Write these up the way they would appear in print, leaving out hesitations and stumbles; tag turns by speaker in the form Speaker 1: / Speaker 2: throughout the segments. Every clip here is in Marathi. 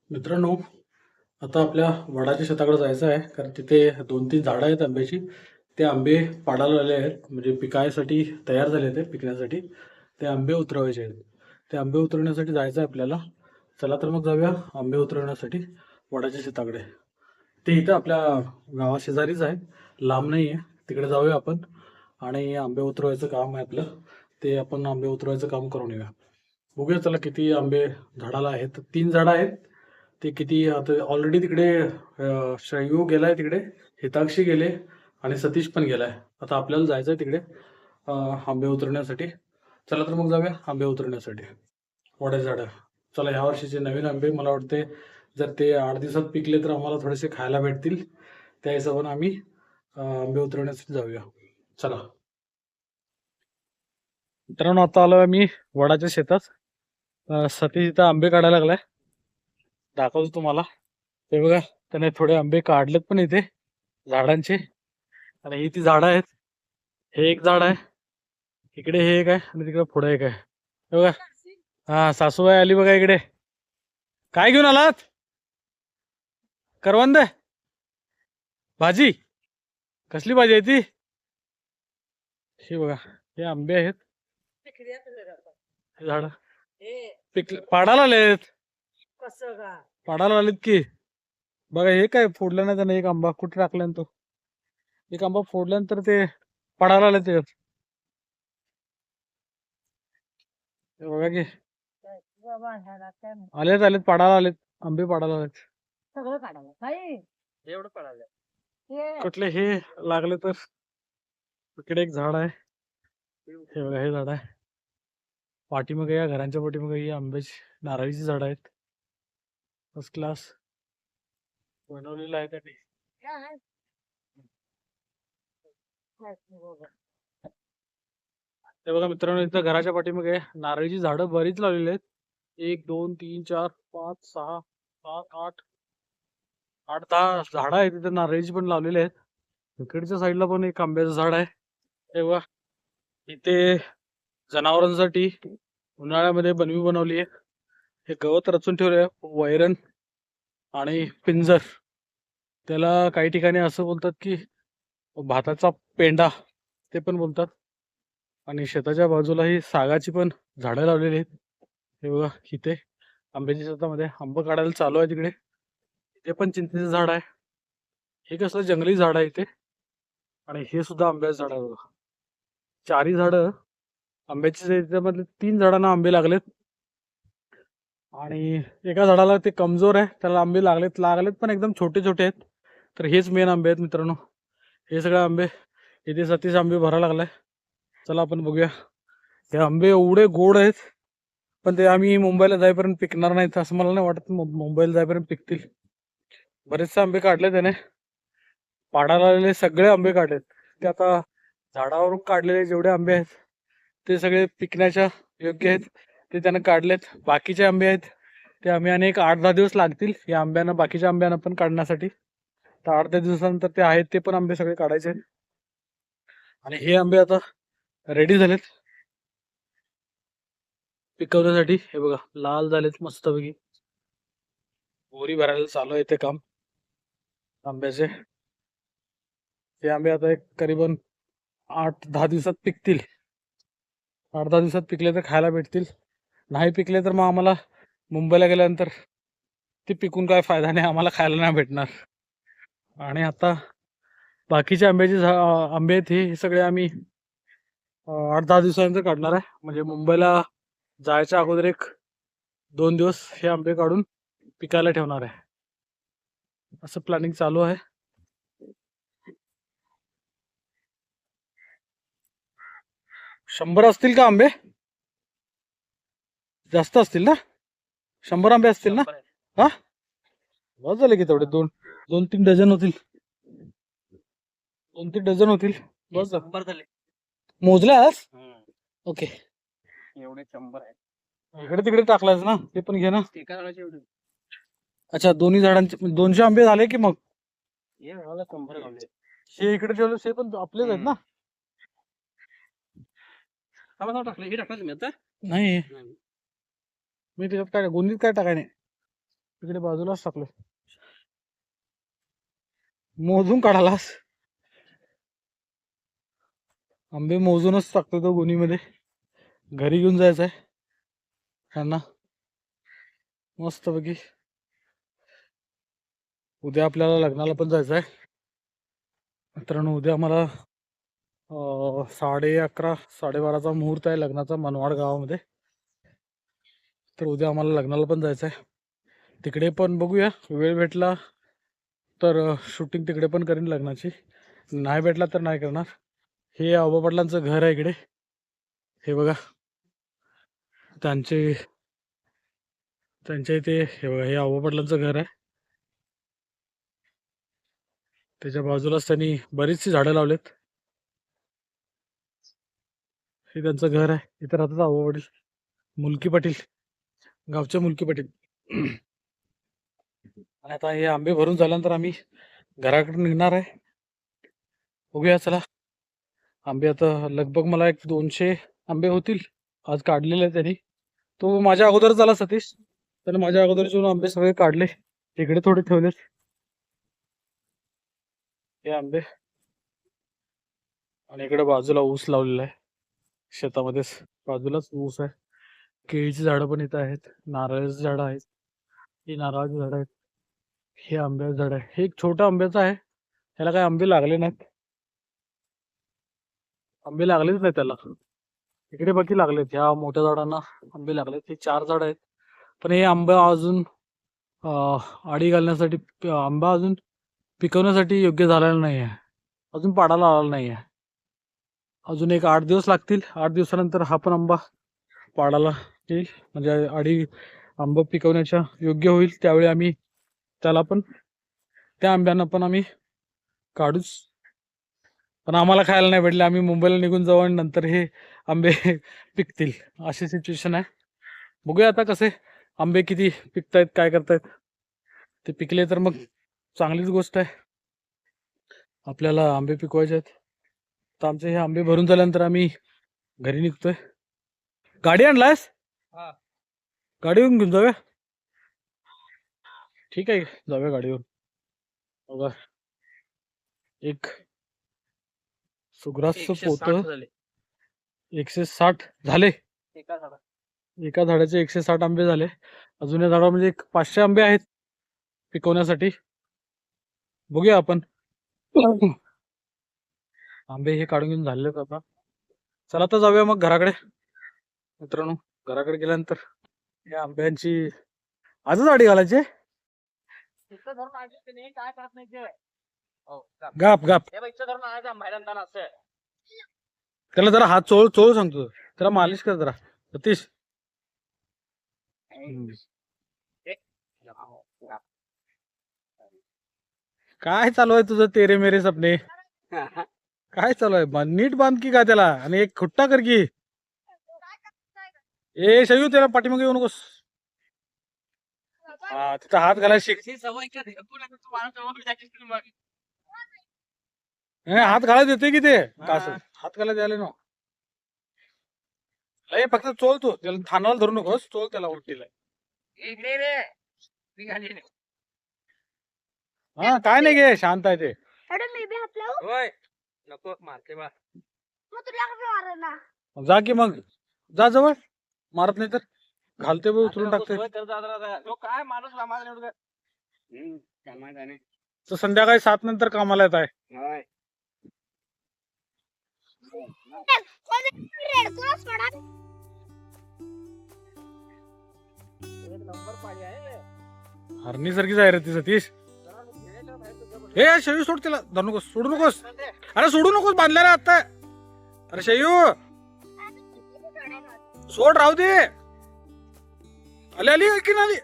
Speaker 1: मित्रांनो, आता आपल्या वडाच्या शेताकडे जायचं आहे कारण तिथे 2-3 झाडं आहेत आंब्याची. ते आंबे पाडायला आले आहेत म्हणजे पिकायसाठी तयार झाले ते पिकण्यासाठी. ते आंबे उतरवायचे आहेत. ते आंबे उतरवण्यासाठी जायचं आहे आपल्याला. चला तर मग जाऊया आंबे उतरवण्यासाठी वडाच्या शेताकडे. ते इथं आपल्या गावाशेजारीच आहे, लांब नाही आहे. तिकडे जाऊया आपण आणि आंबे उतरवायचं काम आहे आपलं. ते आपण आंबे उतरवायचं काम करून येऊया. बघूया चला किती आंबे झाडाला आहेत. 3 झाडं आहेत. ते किती आता ऑलरेडी तिकडे श्रेयू गेलाय तिकडे, हिताक्षी गेले आणि सतीश पण गेलाय. आता आपल्याला जायचं आहे तिकडे आंबे उतरवण्यासाठी. चला तर मग जाऊया आंबे उतरवण्यासाठी. वड्या झाडं. चला ह्या वर्षीचे नवीन आंबे मला वाटते जर ते 8 दिवसात पिकले तर आम्हाला थोडेसे खायला भेटतील. त्या हिशोबाने आम्ही आंबे उतरवण्यासाठी जाऊया. चला. मित्रांनो, आता आलोय मी वडाच्या शेतात. सतीश इथं आंबे काढायला लागलाय. दाखवतो तुम्हाला. हे बघा, त्याने थोडे आंबे काढलेत पण इथे झाडांचे. आणि ही ती झाडं आहेत. हे एक झाड आहे, इकडे हे एक आहे आणि तिकडे पुढे एक आहे. हे बघा, हा सासूबाई आली बघा इकडे. काय घेऊन आलात? करवंद भाजी? कसली भाजी आहे ती? हे बघा, हे आंबे आहेत. हे झाड पाडायला आलेत. पाडायला आलेत की. बघा हे काय फोडलं नाही त्याने, एक आंबा कुठे टाकल्यान तो. एक आंबा फोडल्यानंतर ते पडायला आले ते. हे बघा की आलेत आलेत पाडायला आलेत. आंबे पाडायला आलेत. एवढं पडायला कुठले हे लागले तर. इकडे एक झाड आहे. हे बघा, हे झाड आहे. पाठीमागे या घरांच्या पाठीमागे ही आंब्याची नारळीची झाड आहेत. फर्स्ट क्लास बनवलेलं आहे त्यांनी. ते बघा मित्रांनो, इथं घराच्या पाठीमागे नारळीची झाडं बरीच लावलेली आहेत. 1 2 3 4 5 6 7 8 8-10 झाडं आहेत तिथे नारळीची पण लावलेली आहेत. इकडच्या साईडला पण एक आंब्याचं झाड आहे. हे बघा, इथे जनावरांसाठी उन्हाळ्यामध्ये बनवी बनवली आहे. हे गवत रचून ठेवलंय, वैरण आणि पिंजर. त्याला काही ठिकाणी असं बोलतात की भाताचा पेंडा, ते पण बोलतात. आणि शेताच्या बाजूला ही सागाची पण झाडं लावलेली आहेत. हे बघा, इथे आंब्याच्या शेतामध्ये आंबा काढायला चालू आहे तिकडे. इथे पण चिंचेचं झाड आहे. हे कसलं जंगली झाड आहे इथे. आणि हे सुद्धा आंब्याचं झाड आहे बघा. 4ही झाडं आंब्याची. त्याच्यामधले 3 झाडांना आंबे लागलेत आणि एका झाडाला ते कमजोर आहे, त्याला आंबे लागलेत लागलेत पण एकदम छोटे छोटे आहेत. तर हेच मेन आंबे आहेत मित्रांनो. हे सगळे आंबे इथे सतीश आंबे भरायला लागलाय. चला आपण बघूया. हे आंबे एवढे गोड आहेत, पण ते आम्ही मुंबईला जाईपर्यंत पिकणार नाहीत असं मला नाही वाटत. मुंबईला जाईपर्यंत पिकतील. बरेचसे आंबे काढले त्याने. पाडाला आलेले सगळे आंबे काढलेत. ते आता झाडावरून काढलेले जेवढे आंबे आहेत ते सगळे पिकण्याच्या योग्य आहेत. ते त्यानं काढलेत. बाकीचे आंबे आहेत ते आम्ही अनेक 8-10 दिवस लागतील या आंब्यांना, बाकीच्या आंब्यांना पण काढण्यासाठी. तर 8-10 दिवसानंतर ते आहेत ते पण आंबे सगळे काढायचे आहेत. आणि हे आंबे आता रेडी झालेत पिकवण्यासाठी. हे बघा, लाल झालेत मस्तपैकी. बोरी भरायला चालू आहे ते काम आंब्याचे. ते आंबे आता एक करीबन 8-10 दिवसात पिकतील. 8-10 दिवसात पिकले तर खायला भेटतील. नाही पिकले तर मग आम्हाला मुंबईला गेल्यानंतर ते पिकून काय फायदा नाही, आम्हाला खायला नाही भेटणार. आणि आता बाकीचे आंब्याचे आंबे आहेत हे सगळे आम्ही 8-10 दिवसानंतर काढणार आहे. म्हणजे मुंबईला जायच्या अगोदर 1-2 दिवस हे आंबे काढून पिकायला ठेवणार आहे. असं प्लॅनिंग चालू आहे. 100 असतील का आंबे? जास्त असतील ना? 100 आंबे असतील ना? हा, बस झाले की तेवढे 2-3 डझन होतील. 2-3 डझन होतील. बस झाले. मोजले आज? ओके. एवढे 100 आहेत. इकडे तिकडे टाकलायस ना, ते पण घे ना. अच्छा, दोन्ही झाडांचे 200 आंबे झाले की मग हे इकडे ठेवले ते पण आपलेच आहेत ना? टाकले हे टाकलं मी आता नाही. मी त्याच्यात काय गोंदीत काय टाकाय नाही. तिकडे बाजूलाच टाकले. मोजून काढालास? आंबे मोजूनच टाकतो तो गोणीमध्ये. घरी घेऊन जायचंय त्यांना मस्तपैकी. उद्या आपल्याला लग्नाला पण जायचंय मित्रांनो. उद्या मला 11:30 12:30चा मुहूर्त आहे लग्नाचा मनवाड गावामध्ये. तर उद्या आम्हाला लग्नाला पण जायचं आहे. तिकडे पण बघूया, वेळ भेटला तर शूटिंग तिकडे पण करीन लग्नाची, नाही भेटला तर नाही करणार. हे आबा पाटलांचं घर आहे इकडे, हे बघा. त्यांच्या इथे हे बघा, हे आबा पाटलांचं घर आहे. त्याच्या बाजूलाच त्यांनी बरीचशी झाडं लावलेत. हे त्यांचं घर आहे. इथे राहतात आबा पाटील, मुलकी पाटील, गावचे मुलकी पाटील. आणि आता हे आंबे भरून झाल्यानंतर आम्ही घराकडे निघणार आहे. बघूया चला. आंबे आता लगभग मला एक 200 आंबे होतील आज काढलेले आहे त्यांनी. तो माझ्या अगोदर झाला सतीश, त्याने माझ्या अगोदर येऊन आंबे सगळे काढले. इकडे थोडे ठेवलेत हे आंबे. आणि इकडे बाजूला ऊस लावलेला आहे शेतामध्येच, बाजूलाच ऊस आहे. केळीची झाडं पण इथं आहेत, नारळाची झाडं आहेत, ही नारळाची झाडं आहेत, हे आंब्याचं झाड आहे. हे एक छोटं आंब्याचं आहे, ह्याला काही आंबे लागले नाहीत, आंबे लागलेच नाही त्याला. इकडे बाकी लागलेत, ह्या मोठ्या झाडांना आंबे लागलेत. हे 4 झाड आहेत, पण हे आंबा अजून आडी घालण्यासाठी, आंबा अजून पिकवण्यासाठी योग्य झालेला नाही आहे, अजून पाडाला आलेला नाही आहे. अजून एक 8 दिवस लागतील. 8 दिवसानंतर हा पण आंबा पाडाला येईल, म्हणजे आडी आंबा पिकवण्याच्या योग्य होईल. त्यावेळी आम्ही त्याला पण, त्या आंब्यांना पण आम्ही काढूच. पण आम्हाला खायला नाही भेटले, आम्ही मुंबईला निघून जाऊ आणि नंतर हे आंबे पिकतील, अशी सिच्युएशन आहे. बघूया आता कसे आंबे किती पिकतायत, काय करतायत. ते पिकले तर मग चांगलीच गोष्ट आहे, आपल्याला आंबे पिकवायचे आहेत. तर आमचे हे आंबे भरून झाल्यानंतर आम्ही घरी निघतोय. गाडी आणलायस? गाडीवरून घेऊन जाऊया. ठीक आहे, जाऊया गाडीवर. बघा, एक सुग्रासचं पोतं 160 झाले एका झाडाचे. 160 आंबे झाले. अजून या झाडा म्हणजे 500 आंबे आहेत पिकवण्यासाठी. बघूया आपण. आंबे हे काढून घेऊन झालेले आता. चला तर जाऊया मग घराकडे मित्रांनो. घराकडे गेल्यानंतर या आंब्यांची आजच आडी घालायची. गाप गाप त्याला जरा हात चोळ चोळ सांगतो, त्याला मालिश कर जरा सतीश. काय चालू आहे तुझं तेरे मेरे सपने? काय चालू आहे? नीट बांध की काय त्याला, आणि एक खुट्टा कर की. ए शयू, त्याला पाठीमागे येऊ नकोस. हा, तिथं हात घालायला शिक. हात घालायला देते की ते हात घालायला द्यायला ना. लय फक्त चोल तू त्याला, थानाला धरू नकोस, चोल त्याला उलटीला. हा काय नाही घे, शांत आहे ते. नको मारते बा. जा की मग, जा जवळ. मारत नाही तर घालते बघ, उचलून टाकते. काय माणूस तर संध्याकाळी 7 नंतर कामाला येत आहे. हरणी सारखीच आहे रे ती सतीश. ए शयू, सोड तिला, धरू नकोस, सोडू नकोस. अरे सोडू नकोस, बांधलेला आता. अरे शयू सोड, राहू दे. आली आली की नाही?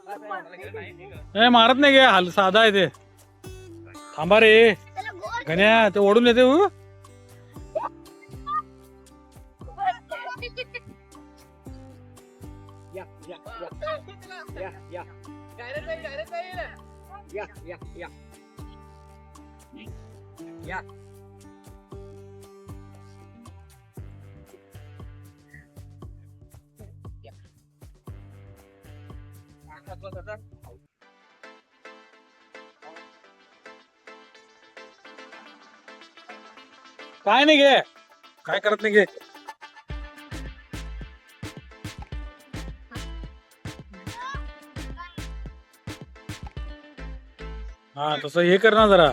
Speaker 1: ए मारत नाही गे हाल साधा आहे ते. थांबा रे गण्या ते ओढून येते हो. काय नाही गे काय करत नाही गे. हा तसं हे कर ना जरा.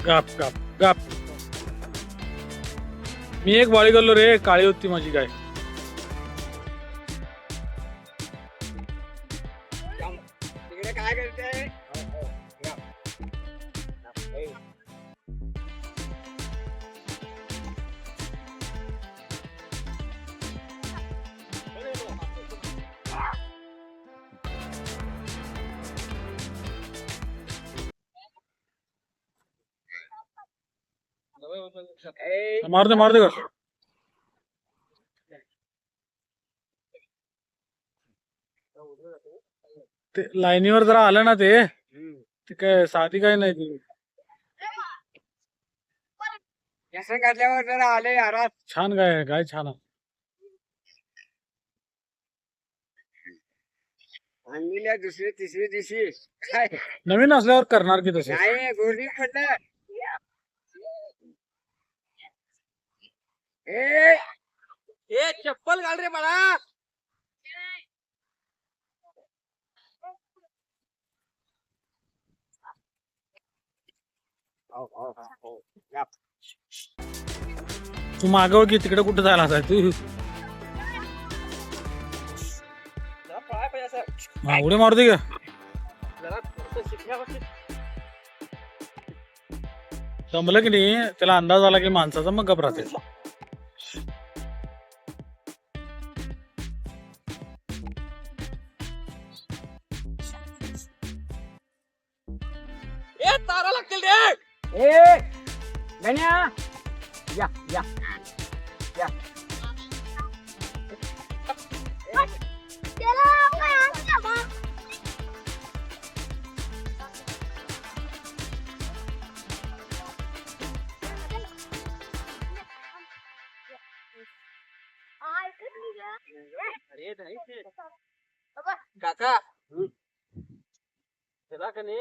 Speaker 1: Gap gap gap. मी एक वाळी करलो रे काळी होती माझी गाय.
Speaker 2: काय करते
Speaker 1: मार दे कर. ते लाईनीवर जरा आलं ना ते काय साधी काय नाही ती.
Speaker 2: कसं काढल्यावर जरा आले आरात
Speaker 1: छान गाय गाय छान आहे.
Speaker 2: आणलेल्या दुसरी तिसरी दिवशी काय
Speaker 1: नवीन असल्यावर करणार की तसे.
Speaker 2: नाही गोरी पडलं ए चप्पल घाल रे बाळा.
Speaker 1: तू मागव की तिकडे कुठे जायला आहे तू. उडी मारते का जमलं की नाही त्याला अंदाज आला की माणसाचा मग गप राहते.
Speaker 2: तारा लागतील रे. ए गण्या या या या काका त्याला का नाही